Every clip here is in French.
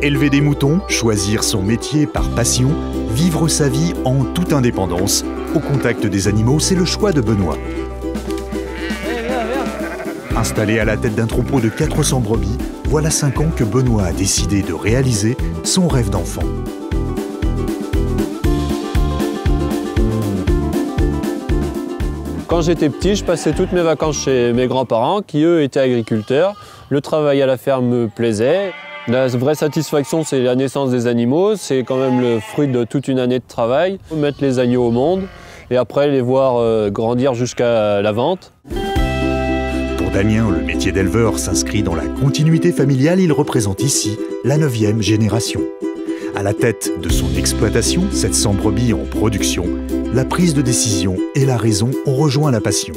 Élever des moutons, choisir son métier par passion, vivre sa vie en toute indépendance, au contact des animaux, c'est le choix de Benoît. Installé à la tête d'un troupeau de 400 brebis, voilà 5 ans que Benoît a décidé de réaliser son rêve d'enfant. Quand j'étais petit, je passais toutes mes vacances chez mes grands-parents qui, eux, étaient agriculteurs. Le travail à la ferme me plaisait. La vraie satisfaction, c'est la naissance des animaux. C'est quand même le fruit de toute une année de travail. Mettre les agneaux au monde et après les voir grandir jusqu'à la vente. Pour Damien, le métier d'éleveur s'inscrit dans la continuité familiale. Il représente ici la 9e génération. À la tête de son exploitation, 700 brebis en production, la prise de décision et la raison ont rejoint la passion.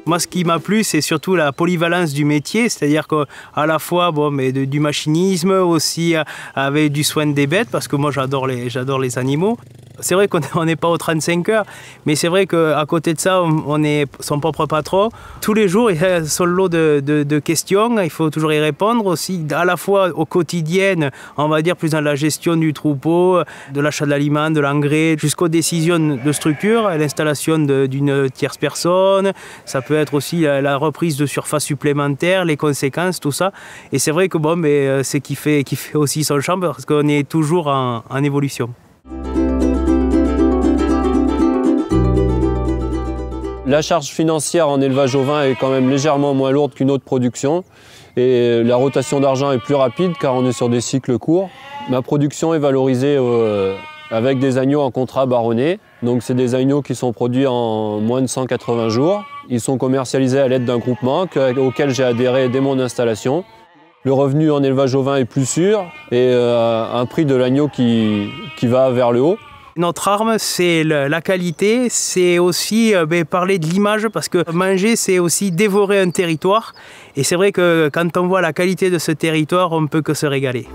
Moi, ce qui m'a plu, c'est surtout la polyvalence du métier, c'est-à-dire qu'à la fois du machinisme, aussi avec du soin des bêtes, parce que moi j'adore les animaux. C'est vrai qu'on n'est pas aux 35 heures, mais c'est vrai qu'à côté de ça, on est son propre patron. Tous les jours, il y a son lot de questions, il faut toujours y répondre aussi, à la fois au quotidien, on va dire plus dans la gestion du troupeau, de l'achat de l'aliments, de l'engrais, jusqu'aux décisions de structure, l'installation d'une tierce personne, ça peut être aussi la reprise de surface supplémentaire, les conséquences, tout ça. Et c'est vrai que c'est ce qui fait aussi son charme, parce qu'on est toujours en évolution. La charge financière en élevage ovin est quand même légèrement moins lourde qu'une autre production et la rotation d'argent est plus rapide car on est sur des cycles courts. Ma production est valorisée avec des agneaux en contrat baronné. Donc c'est des agneaux qui sont produits en moins de 180 jours. Ils sont commercialisés à l'aide d'un groupement auquel j'ai adhéré dès mon installation. Le revenu en élevage ovin est plus sûr et un prix de l'agneau qui va vers le haut. Notre arme, c'est la qualité, c'est aussi parler de l'image, parce que manger, c'est aussi dévorer un territoire. Et c'est vrai que quand on voit la qualité de ce territoire, on ne peut que se régaler.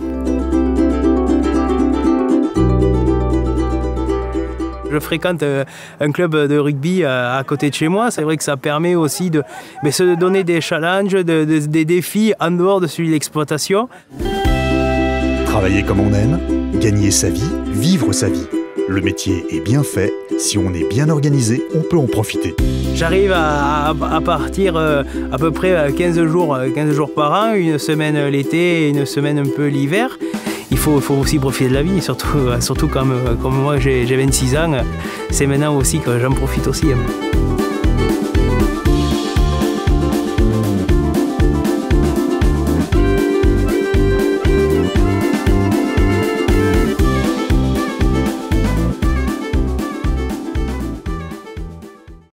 Je fréquente un club de rugby à côté de chez moi. C'est vrai que ça permet aussi de se donner des challenges, des défis en dehors de celui de l'exploitation. Travailler comme on aime, gagner sa vie, vivre sa vie. Le métier est bien fait, si on est bien organisé, on peut en profiter. J'arrive à partir à peu près 15 jours par an, une semaine l'été et une semaine un peu l'hiver. Il faut aussi profiter de la vie, surtout comme moi j'ai 26 ans, c'est maintenant aussi que j'en profite aussi.